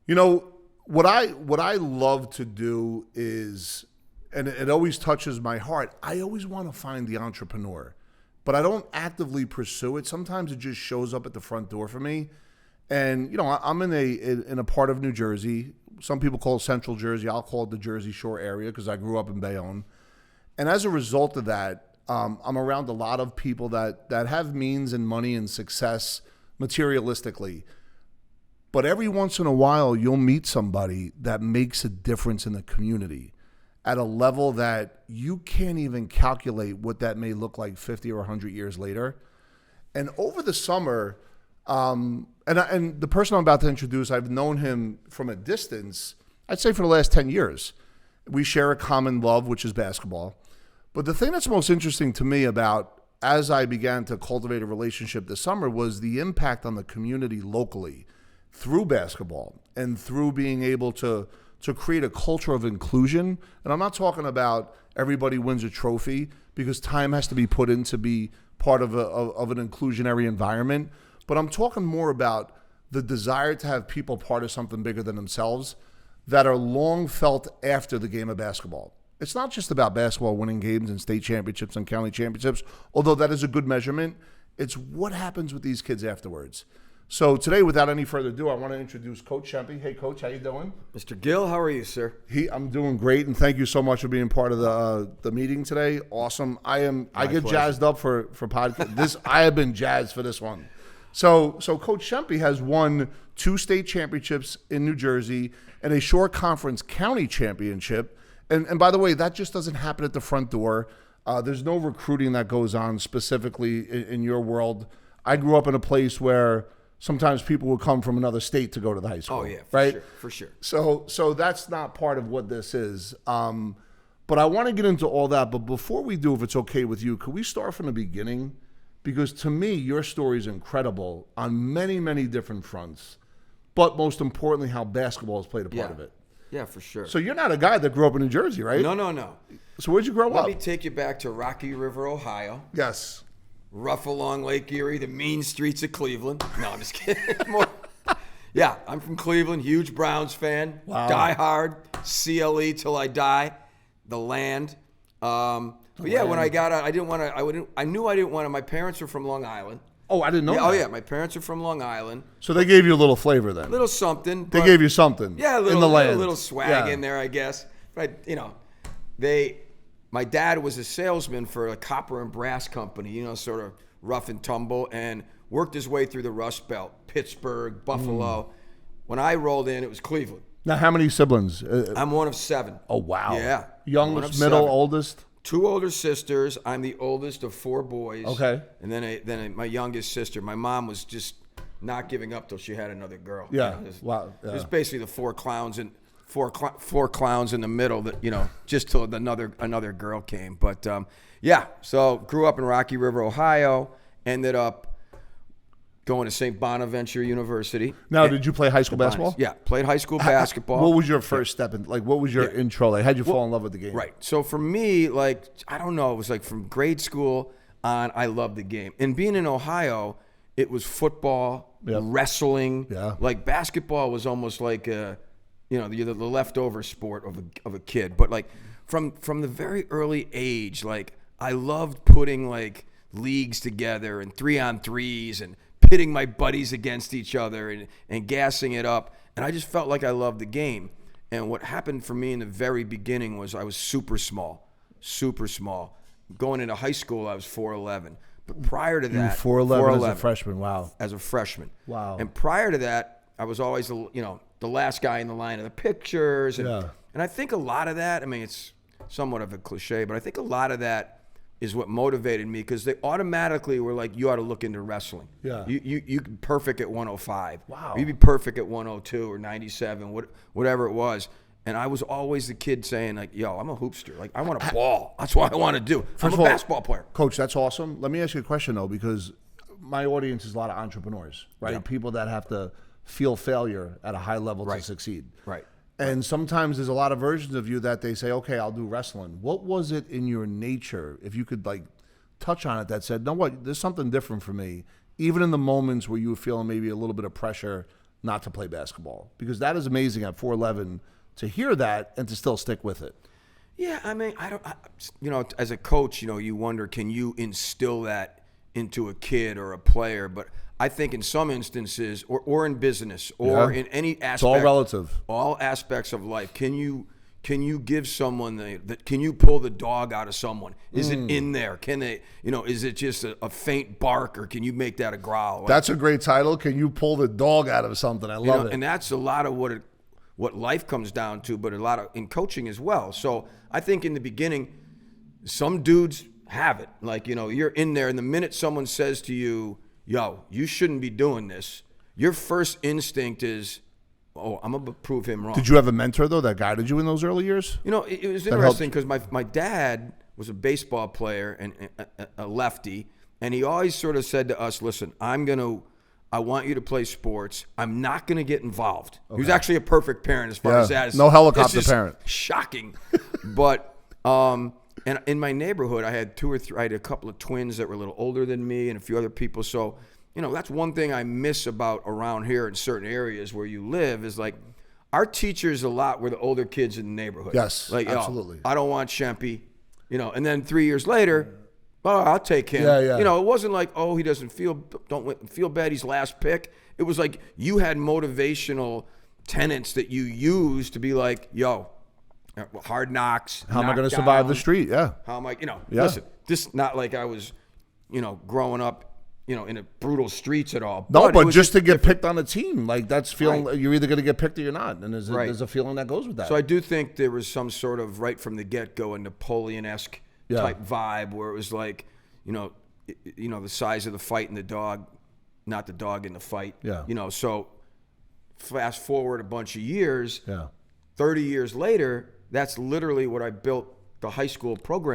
You know, what I love to do is, and it always touches my heart, I always want to find the entrepreneur, but I don't actively pursue it. Sometimes it just shows up at the front door for me. And, you know, I'm in a part of New Jersey. Some people call it Central Jersey. I'll call it the Jersey Shore area because I grew up in Bayonne. And as a result of that, I'm around a lot of people that have means and money and success materialistically. But every once in a while, you'll meet somebody that makes a difference in the community at a level that you can't even calculate what that may look like 50 or 100 years later. And over the summer, and the person I'm about to introduce, I've known him from a distance, I'd say for the last 10 years. We share a common love, which is basketball. But the thing that's most interesting to me about as I began to cultivate a relationship this summer was the impact on the community locally through basketball and through being able to create a culture of inclusion. And I'm not talking about everybody wins a trophy, because time has to be put in to be part of an inclusionary environment. But I'm talking more about the desire to have people part of something bigger than themselves that are long felt after the game of basketball. It's not just about basketball winning games and state championships and county championships, although that is a good measurement. It's what happens with these kids afterwards. So today, without any further ado, I want to introduce Coach Shempy. Hey, Coach, how you doing? Mr. Gill, how are you, sir? I'm doing great, and thank you so much for being part of the meeting today. Awesome. I get pleasure. Jazzed up for podcast. This I have been jazzed for this one. So Coach Shempy has won 2 state championships in New Jersey and a Shore Conference County Championship. And by the way, that just doesn't happen at the front door. There's no recruiting that goes on specifically in your world. I grew up in a place where sometimes people would come from another state to go to the high school. Oh, yeah, for sure. So that's not part of what this is. But I want to get into all that. But before we do, if it's okay with you, could we start from the beginning? Because to me, your story is incredible on many, many different fronts. But most importantly, how basketball has played a part of it. Yeah, for sure. So you're not a guy that grew up in New Jersey, right? No. So where'd you grow up? Let me take you back to Rocky River, Ohio. Yes. Rough along Lake Erie, the mean streets of Cleveland. No, I'm just kidding. Yeah, I'm from Cleveland, huge Browns fan. Wow. Die hard, CLE till I die, the land. But yeah, when I got out, I knew I didn't want to. My parents are from Long Island. Oh, I didn't know that. Oh, yeah, my parents are from Long Island. So they gave you a little flavor then. A little something. They gave you something. Yeah, in the land. A little swag in there, I guess. But, my dad was a salesman for a copper and brass company, sort of rough and tumble, and worked his way through the Rust Belt, Pittsburgh, Buffalo. When I rolled in, it was Cleveland. Now, how many siblings? I'm one of 7. Oh, wow. Yeah. Youngest, middle, 7. oldest? 2 older sisters. I'm the oldest of 4 boys. Okay. And then my youngest sister. My mom was just not giving up till she had another girl. Yeah. Wow. Yeah. It was basically the 4 clowns and four clowns in the middle that just till another girl came. But so grew up in Rocky River, Ohio. Ended up going to St. Bonaventure University. Now, did you play high school basketball? Yeah, played high school basketball. What was your first step in? Like, what was your intro? Like, how'd you fall in love with the game? Right. So for me, I don't know, it was like from grade school on, I loved the game. And being in Ohio, it was football, wrestling. Yeah. Like basketball was almost like the leftover sport of a kid. But like from the very early age, like I loved putting like leagues together and 3-on-3s and pitting my buddies against each other and gassing it up. And I just felt like I loved the game. And what happened for me in the very beginning was I was super small. Going into high school, I was 4'11". But prior to that, 4'11" as a freshman. Wow. As a freshman. Wow. And prior to that, I was always the last guy in the line of the pictures. And I think a lot of that, I mean, it's somewhat of a cliche, but I think a lot of that is what motivated me, because they automatically were like, you ought to look into wrestling. Yeah. You perfect at 105. Wow. You'd be perfect at 102 or 97, whatever it was. And I was always the kid saying like, yo, I'm a hoopster. Like I want to ball. That's what I want to do. I'm a basketball player. Coach, that's awesome. Let me ask you a question though, because my audience is a lot of entrepreneurs, right? Yeah. People that have to feel failure at a high level to succeed. Right. And sometimes there's a lot of versions of you that they say, okay, I'll do wrestling. What was it in your nature, if you could like touch on it, that said, no, what, there's something different for me, even in the moments where you were feeling maybe a little bit of pressure not to play basketball? Because that is amazing at 4'11" to hear that and to still stick with it. Yeah, I mean, as a coach, you wonder, can you instill that into a kid or a player? But I think in some instances, or in business, or in any aspect, it's all relative. All aspects of life, can you give someone can you pull the dog out of someone? Is it in there? Can they, is it just a faint bark, or can you make that a growl? That's a great title. Can you pull the dog out of something? I love it. And that's a lot of what life comes down to, but a lot of in coaching as well. So I think in the beginning, some dudes have it. Like, you're in there, and the minute someone says to you, yo, you shouldn't be doing this, your first instinct is, oh, I'm going to prove him wrong. Did you have a mentor, though, that guided you in those early years? It was interesting because my dad was a baseball player and a lefty, and he always sort of said to us, listen, I want you to play sports. I'm not going to get involved. Okay. He was actually a perfect parent as far as that is. No helicopter parent. Shocking. But and in my neighborhood, I had I had a couple of twins that were a little older than me and a few other people. So, that's one thing I miss about around here in certain areas where you live is like our teachers a lot were the older kids in the neighborhood. Yes, like, absolutely. I don't want Shempy, and then 3 years later, oh, I'll take him. Yeah. It wasn't like, oh, he don't feel bad, he's last pick. It was like you had motivational tenets that you used to be like, yo, hard knocks. How am I going to survive the street? Yeah. How am I, listen, this not like I was, growing up, in a brutal streets at all. No, but just to get picked on a team, like that's feeling you're either going to get picked or you're not. And there's a feeling that goes with that. So I do think there was some sort of right from the get-go a Napoleon-esque type vibe where it was like, the size of the fight and the dog, not the dog in the fight. Yeah. So fast forward a bunch of years, 30 years later, that's literally what I built the high school program